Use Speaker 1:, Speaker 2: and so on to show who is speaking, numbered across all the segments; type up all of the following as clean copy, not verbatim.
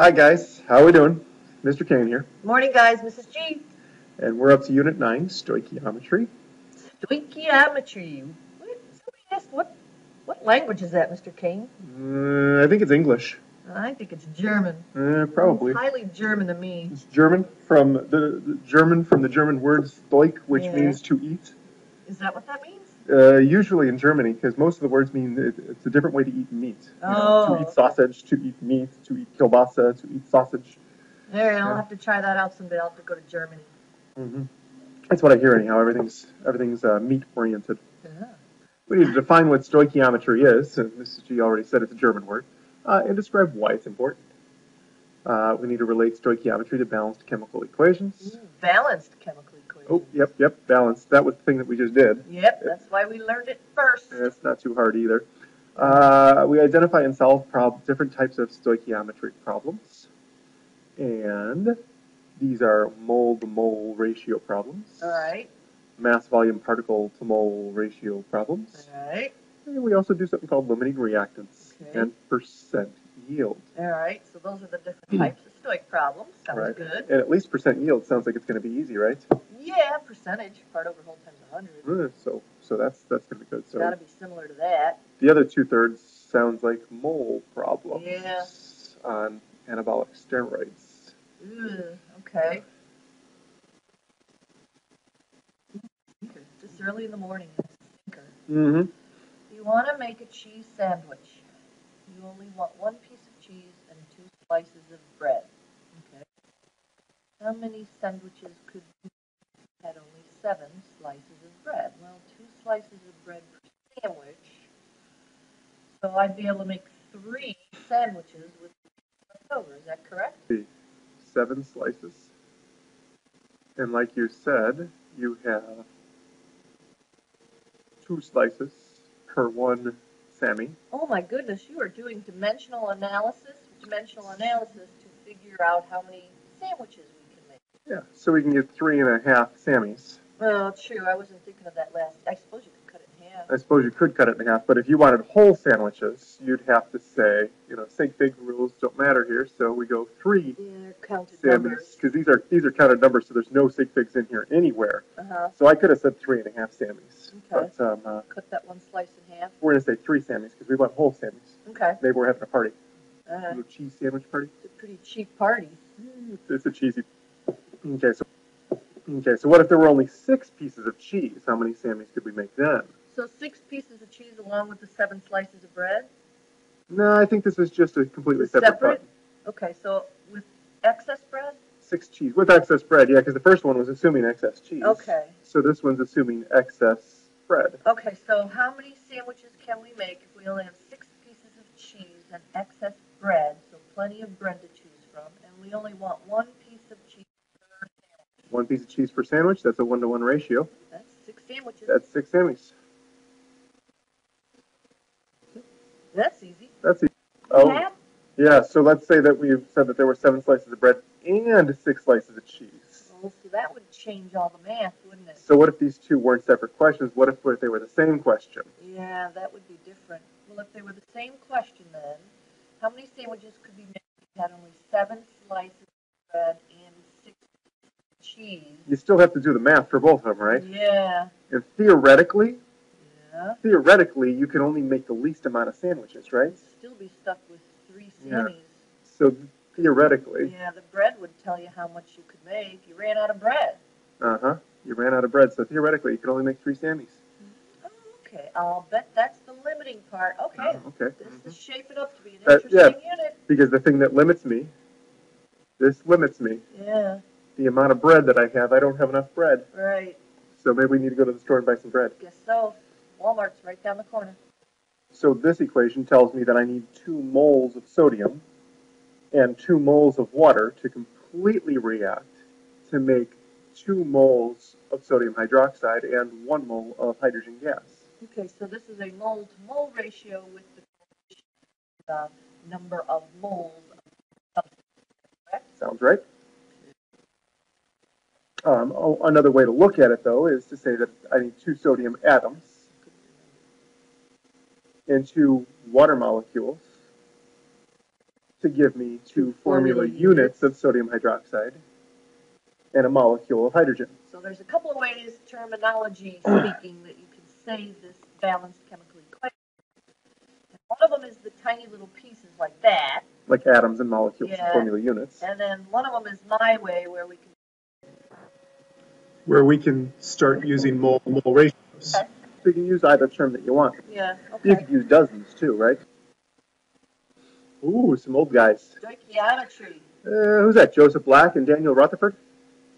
Speaker 1: Hi guys, how we doing? Mr. Kane here,
Speaker 2: Morning, guys. Mrs. G.
Speaker 1: and we're up to Unit 9, Stoichiometry.
Speaker 2: Stoichiometry. Somebody asked what language is that, Mr. Kane?
Speaker 1: I think it's English.
Speaker 2: I think it's German.
Speaker 1: Probably.
Speaker 2: It's highly German to me.
Speaker 1: It's German from the German word "stoich," which
Speaker 2: Yeah.
Speaker 1: means to eat.
Speaker 2: Is that what that means?
Speaker 1: Usually in Germany, because most of the words mean it's a different way to eat meat.
Speaker 2: Oh.
Speaker 1: To eat sausage, to eat meat, to eat kielbasa, to eat sausage.
Speaker 2: There, I'll have to try that out someday. I'll have to go to Germany.
Speaker 1: Mm-hmm. That's what I hear anyhow. Everything's meat oriented.
Speaker 2: Yeah.
Speaker 1: We need to define what stoichiometry is, and Mrs. G already said it's a German word, and describe why it's important. We need to relate stoichiometry to balanced chemical equations.
Speaker 2: Balanced chemical equations.
Speaker 1: Oh, yep, balanced. That was the thing that we just did.
Speaker 2: Yep, that's why we learned it first.
Speaker 1: It's not too hard either. We identify and solve different types of stoichiometric problems, and these are mole-to-mole ratio problems.
Speaker 2: All right.
Speaker 1: Mass volume particle to mole ratio problems.
Speaker 2: All right.
Speaker 1: And we also do something called limiting reactants and percent yield.
Speaker 2: All right. So those are the different types of stoic problems. Sounds good.
Speaker 1: And at least percent yield sounds like it's going to be easy, right?
Speaker 2: Yeah, percentage, part over whole times 100.
Speaker 1: So that's going to be good.
Speaker 2: It's got to be similar to that.
Speaker 1: The other 2/3 sounds like mole problems.
Speaker 2: Yeah.
Speaker 1: On anabolic steroids.
Speaker 2: Okay. Just early in the morning.
Speaker 1: Mm-hmm.
Speaker 2: You want to make a cheese sandwich. You only want one piece of cheese and 2 slices of bread. Okay. How many sandwiches could you had only 7 slices of bread? Well, 2 slices of bread per sandwich. So I'd be able to make 3 sandwiches with left over. Is that correct?
Speaker 1: 7 slices. And like you said, you have 2 slices per one Sammy.
Speaker 2: Oh my goodness, you are doing dimensional analysis to figure out how many sandwiches we can make.
Speaker 1: Yeah, so we can get 3.5 Sammys.
Speaker 2: Well, true, I wasn't thinking of that last. I suppose you could cut it in half.
Speaker 1: I suppose you could cut it in half, but if you wanted whole sandwiches, you'd have to say, sig fig rules don't matter here, so we go 3
Speaker 2: counted
Speaker 1: Sammys, because these are counted numbers, so there's no sig figs in here anywhere. So I could have said 3.5 Sammys.
Speaker 2: Okay.
Speaker 1: But,
Speaker 2: cut that 1 slice in half.
Speaker 1: We're going to say 3 Sammys, because we want whole Sammys.
Speaker 2: Okay.
Speaker 1: Maybe we're having a party. A little cheese sandwich party.
Speaker 2: It's a pretty cheap party.
Speaker 1: It's a cheesy. Okay, so what if there were only 6 pieces of cheese? How many Sammys could we make then?
Speaker 2: So 6 pieces of cheese along with the 7 slices of bread?
Speaker 1: No, I think this is just a completely separate button.
Speaker 2: Okay, so with excess bread?
Speaker 1: 6 cheese. With excess bread, yeah, because the first one was assuming excess cheese.
Speaker 2: Okay.
Speaker 1: So this one's assuming excess bread.
Speaker 2: Okay, so how many sandwiches can we make if we only have 6 pieces of cheese and excess bread, so plenty of bread to choose from, and we only want 1 piece of cheese per sandwich?
Speaker 1: 1 piece of cheese per sandwich, that's a 1-to-1 ratio.
Speaker 2: That's 6 sandwiches.
Speaker 1: That's 6 Sammys.
Speaker 2: That's easy.
Speaker 1: That's easy. Oh, yeah, so let's say that we've said that there were 7 slices of bread and 6 slices of cheese.
Speaker 2: Oh, so that would change all the math, wouldn't it?
Speaker 1: So what if these two weren't separate questions? What if they were the same question?
Speaker 2: Yeah, that would be different. Well, if they were the same question then, how many sandwiches could we make if we had only 7 slices of bread and 6 cheese?
Speaker 1: You still have to do the math for both of them, right?
Speaker 2: Yeah.
Speaker 1: And theoretically, you can only make the least amount of sandwiches, right?
Speaker 2: You'd still be stuck with 3 Sammys.
Speaker 1: Yeah. So theoretically.
Speaker 2: Yeah, the bread would tell you how much you could make. You ran out of bread.
Speaker 1: You ran out of bread, so theoretically you could only make 3 Sammys.
Speaker 2: Oh, okay. I'll bet that's the limiting part. Okay.
Speaker 1: Okay.
Speaker 2: This is shaping up to be an interesting unit.
Speaker 1: Because the thing that limits me, this limits me.
Speaker 2: Yeah.
Speaker 1: The amount of bread that I have, I don't have enough bread.
Speaker 2: Right.
Speaker 1: So maybe we need to go to the store and buy some bread.
Speaker 2: Guess so. Walmart's right down the corner.
Speaker 1: So this equation tells me that I need 2 moles of sodium and 2 moles of water to completely react to make 2 moles of sodium hydroxide and 1 mole of hydrogen gas.
Speaker 2: Okay, so this is a mole-to-mole ratio with the number of moles of substance, correct?
Speaker 1: Sounds right. Another way to look at it, though, is to say that I need 2 sodium atoms and 2 water molecules to give me 2 formula units of sodium hydroxide and a molecule of hydrogen.
Speaker 2: So there's a couple of ways, terminology speaking, that you can say this balanced chemical equation. And one of them is the tiny little pieces like that.
Speaker 1: Like atoms and molecules and formula units.
Speaker 2: And then one of them is my way,
Speaker 1: where we can start using mole ratios. Okay. So you can use either term that you want.
Speaker 2: Yeah, okay.
Speaker 1: You could use dozens too, right? Ooh, some old guys.
Speaker 2: Stoichiometry.
Speaker 1: Who's that? Joseph Black and Daniel Rutherford?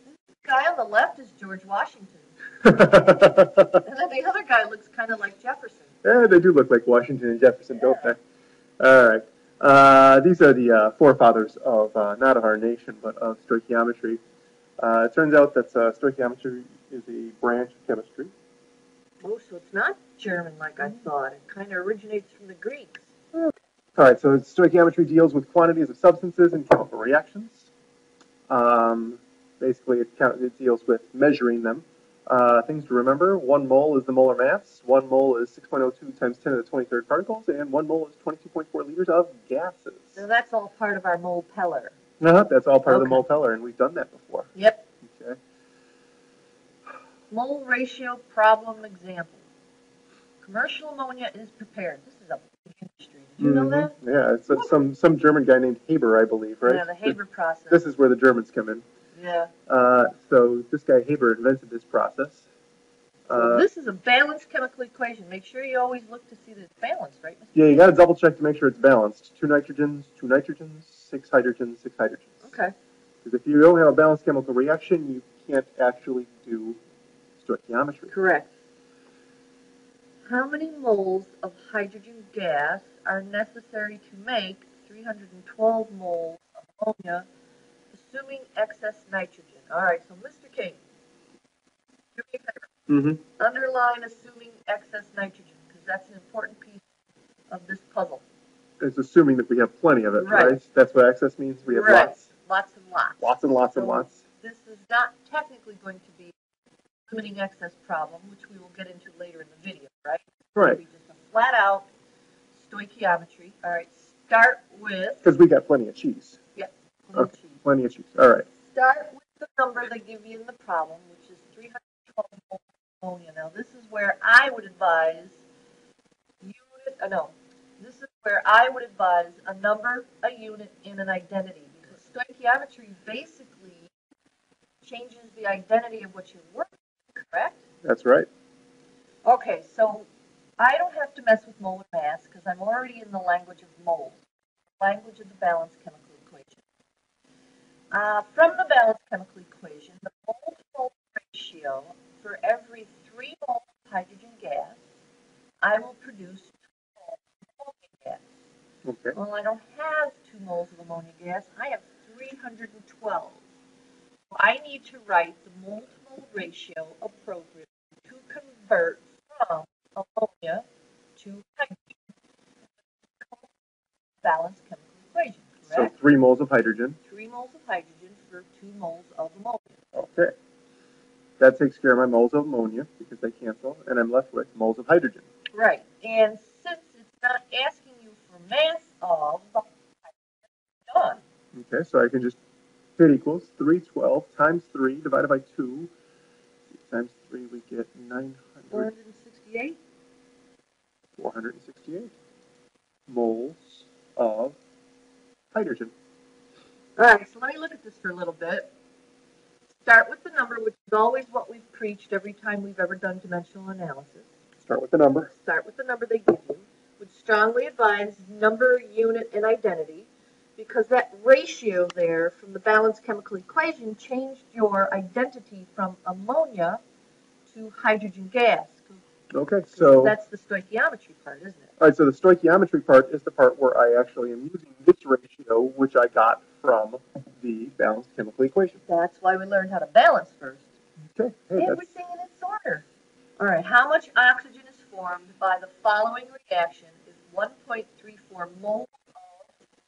Speaker 2: The guy on the left is George Washington. And then the other guy looks kind of like Jefferson.
Speaker 1: Yeah, they do look like Washington and Jefferson, don't they? All right. These are the forefathers of, not of our nation, but of stoichiometry. It turns out that stoichiometry is a branch of chemistry.
Speaker 2: Oh, so it's not German like I thought. It kind of originates from the Greeks.
Speaker 1: All right, so stoichiometry deals with quantities of substances and chemical reactions. Basically, it deals with measuring them. Things to remember: 1 mole is the molar mass. 1 mole is 6.02 times 10 to the 23rd particles, and 1 mole is 22.4 liters of gases.
Speaker 2: So that's all part of our molepeller.
Speaker 1: That's all part of the molepeller, and we've done that before.
Speaker 2: Yep.
Speaker 1: Okay.
Speaker 2: Mole ratio problem example. Commercial ammonia is prepared. This is a big industry. Did you know that?
Speaker 1: Yeah, it's some German guy named Haber, I believe, right?
Speaker 2: Yeah, the Haber process.
Speaker 1: This is where the Germans come in.
Speaker 2: Yeah.
Speaker 1: So this guy Haber invented this process.
Speaker 2: So this is a balanced chemical equation. Make sure you always look to see that it's balanced, right, Mr.
Speaker 1: Yeah, you got to double check to make sure it's balanced. 2 nitrogens, 6 hydrogens, 6 hydrogens.
Speaker 2: Okay.
Speaker 1: Because if you don't have a balanced chemical reaction, you can't actually do stoichiometry.
Speaker 2: Correct. How many moles of hydrogen gas are necessary to make 312 moles of ammonia, assuming excess nitrogen? All right, so Mr. King, do me a favor. Underline assuming excess nitrogen, because that's an important piece of this puzzle.
Speaker 1: It's assuming that we have plenty of it, right? That's what excess means. We have lots.
Speaker 2: Lots and lots.
Speaker 1: Lots and lots and lots.
Speaker 2: This is not technically going to be a limiting excess problem, which we will get into later in the video, right?
Speaker 1: Right.
Speaker 2: It'll be just a flat out stoichiometry. All right, start with...
Speaker 1: Because we got plenty of cheese.
Speaker 2: Yeah,
Speaker 1: plenty of cheese. All right.
Speaker 2: Start with the number they give you in the problem, which is 312 moles of ammonia. Now, this is where I would advise a number, a unit, and an identity, because stoichiometry basically changes the identity of what you're working with, correct?
Speaker 1: That's right.
Speaker 2: Okay, so I don't have to mess with molar mass because I'm already in the language of moles, the language of the balanced chemical equation. From the balanced chemical equation, the mole-to-mole ratio for every 3 moles of hydrogen gas, I will produce 2 moles of ammonia gas.
Speaker 1: Okay.
Speaker 2: Well, I don't have 2 moles of ammonia gas. I have 312. So I need to write the mole-to-mole ratio appropriately to convert from ammonia to hydrogen. Balanced chemical equation, correct?
Speaker 1: So 3 moles of hydrogen.
Speaker 2: 3 moles of hydrogen for 2 moles of ammonia.
Speaker 1: Okay. That takes care of my moles of ammonia because they cancel, and I'm left with moles of hydrogen.
Speaker 2: Right. And since it's not asking you for mass of, the hydrogen, done.
Speaker 1: Okay, so I can just hit equals 312 times 3 divided by 2. Times 3, we get
Speaker 2: 468?
Speaker 1: 468 moles of hydrogen.
Speaker 2: All right, so let me look at this for a little bit. Start with the number, which is always what we've preached every time we've ever done dimensional analysis.
Speaker 1: Start with the number.
Speaker 2: Start with the number they give you. Would strongly advise number, unit, and identity, because that ratio there from the balanced chemical equation changed your identity from ammonia to hydrogen gas.
Speaker 1: Okay, so
Speaker 2: that's the stoichiometry part, isn't it?
Speaker 1: All right, so the stoichiometry part is the part where I actually am using this ratio, which I got from the balanced chemical equation.
Speaker 2: That's why we learned how to balance first.
Speaker 1: Okay. Hey,
Speaker 2: everything in its order. All right, how much oxygen is formed by the following reaction if 1.34 moles of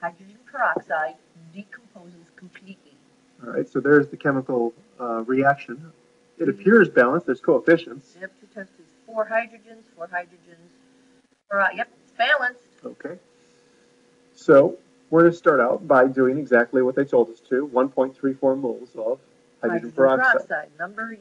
Speaker 2: hydrogen peroxide decomposes completely?
Speaker 1: All right, so there's the chemical reaction. It appears balanced. There's coefficients.
Speaker 2: Yep, 2 times 2 is 4 hydrogens, 4 hydrogens. Yep, it's balanced.
Speaker 1: Okay. So We're going to start out by doing exactly what they told us to, 1.34 moles of hydrogen peroxide.
Speaker 2: Number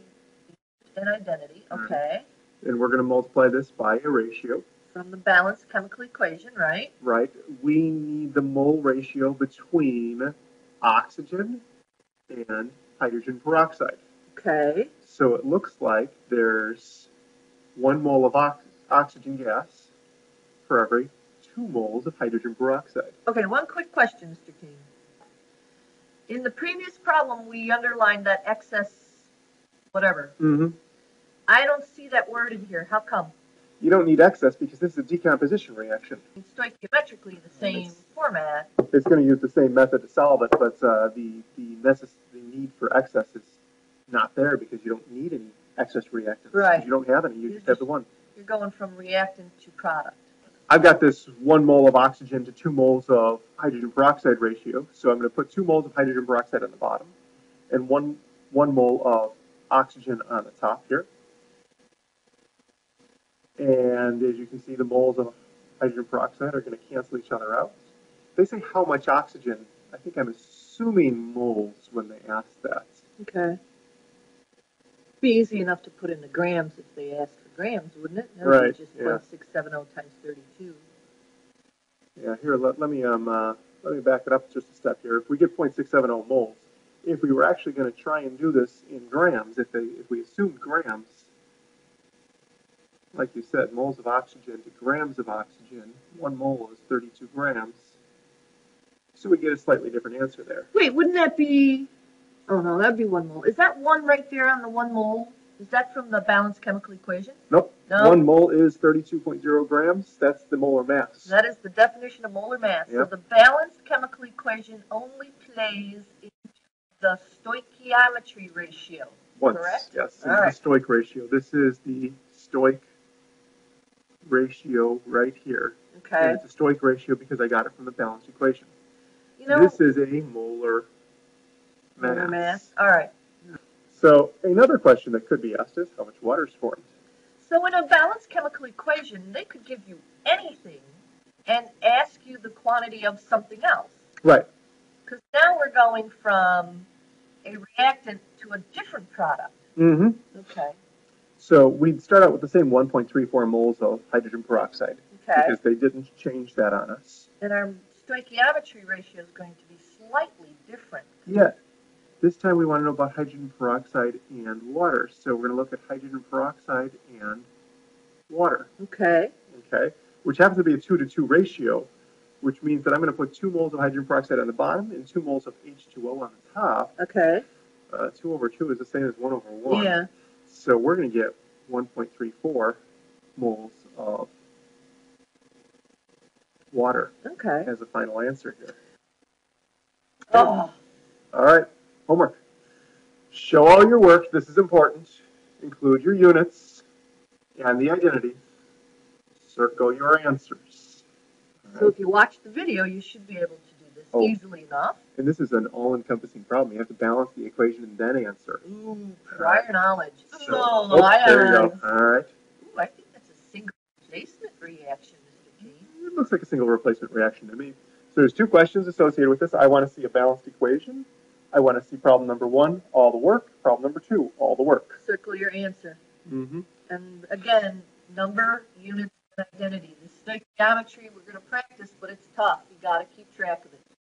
Speaker 2: and identity, okay.
Speaker 1: And we're going to multiply this by a ratio.
Speaker 2: From the balanced chemical equation, right?
Speaker 1: Right. We need the mole ratio between oxygen and hydrogen peroxide.
Speaker 2: Okay.
Speaker 1: So it looks like there's 1 mole of oxygen gas for every 2 moles of hydrogen peroxide.
Speaker 2: Okay, one quick question, Mr. King. In the previous problem, we underlined that excess whatever.
Speaker 1: Mm-hmm.
Speaker 2: I don't see that word in here. How come?
Speaker 1: You don't need excess because this is a decomposition reaction.
Speaker 2: It's stoichiometrically the same format.
Speaker 1: It's going to use the same method to solve it, but the need for excess is not there because you don't need any excess reactants.
Speaker 2: Right.
Speaker 1: You don't have any. You just have the one.
Speaker 2: You're going from reactant to product.
Speaker 1: I've got this 1 mole of oxygen to 2 moles of hydrogen peroxide ratio, so I'm going to put 2 moles of hydrogen peroxide on the bottom and one mole of oxygen on the top here. And as you can see, the moles of hydrogen peroxide are going to cancel each other out. They say how much oxygen. I think I'm assuming moles when they ask that.
Speaker 2: Okay. It'd be easy enough to put in the grams if they asked for grams, wouldn't it? That would
Speaker 1: Right.
Speaker 2: be just 0.670 times 32.
Speaker 1: Yeah. Here, let me back it up just a step here. If we get 0.670 moles, if we were actually going to try and do this in grams, if we assumed grams, like you said, moles of oxygen to grams of oxygen, 1 mole is 32 grams. So we get a slightly different answer there.
Speaker 2: Wait, wouldn't that be... Oh, no, that'd be 1 mole. Is that 1 right there on the 1 mole? Is that from the balanced chemical equation?
Speaker 1: Nope.
Speaker 2: No.
Speaker 1: 1 mole is 32.0 grams. That's the molar mass.
Speaker 2: That is the definition of molar mass.
Speaker 1: Yep.
Speaker 2: So the balanced chemical equation only plays into the stoichiometry ratio, correct?
Speaker 1: Yes, this is
Speaker 2: right.
Speaker 1: the stoich ratio. This is the stoich ratio right here.
Speaker 2: Okay.
Speaker 1: And it's a stoich ratio because I got it from the balanced equation.
Speaker 2: You know,
Speaker 1: this is a molar mass.
Speaker 2: Molar mass. All right.
Speaker 1: So another question that could be asked is how much water is formed?
Speaker 2: So in a balanced chemical equation, they could give you anything and ask you the quantity of something else.
Speaker 1: Right.
Speaker 2: Because now we're going from a reactant to a different product.
Speaker 1: Mm-hmm.
Speaker 2: Okay.
Speaker 1: So we'd start out with the same 1.34 moles of hydrogen peroxide.
Speaker 2: Okay.
Speaker 1: Because they didn't change that on us.
Speaker 2: And our stoichiometry ratio is going to be slightly different.
Speaker 1: Yeah. This time we want to know about hydrogen peroxide and water. So we're going to look at hydrogen peroxide and water.
Speaker 2: Okay.
Speaker 1: Okay. Which happens to be a 2-to-2 ratio, which means that I'm going to put 2 moles of hydrogen peroxide on the bottom and 2 moles of H2O on the top.
Speaker 2: Okay.
Speaker 1: 2 over 2 is the same as 1 over 1.
Speaker 2: Yeah.
Speaker 1: So we're going to get 1.34 moles of water.
Speaker 2: Okay.
Speaker 1: As a final answer here.
Speaker 2: Oh.
Speaker 1: All right. Homework. Show all your work. This is important. Include your units and the identity. Circle your answers.
Speaker 2: So if you watch the video, you should be able to do this easily enough.
Speaker 1: And this is an all-encompassing problem. You have to balance the equation and then answer.
Speaker 2: Ooh, prior knowledge.
Speaker 1: So, there you go. All right.
Speaker 2: Ooh, I think that's a single replacement reaction, Mr. King.
Speaker 1: It looks like a single replacement reaction to me. So there's 2 questions associated with this. I want to see a balanced equation. I want to see problem number 1, all the work. Problem number 2, all the work.
Speaker 2: Circle your answer.
Speaker 1: Mm-hmm.
Speaker 2: And again, number, units, and identity. The stoichiometry, we're going to practice, but it's tough. You got to keep track of it.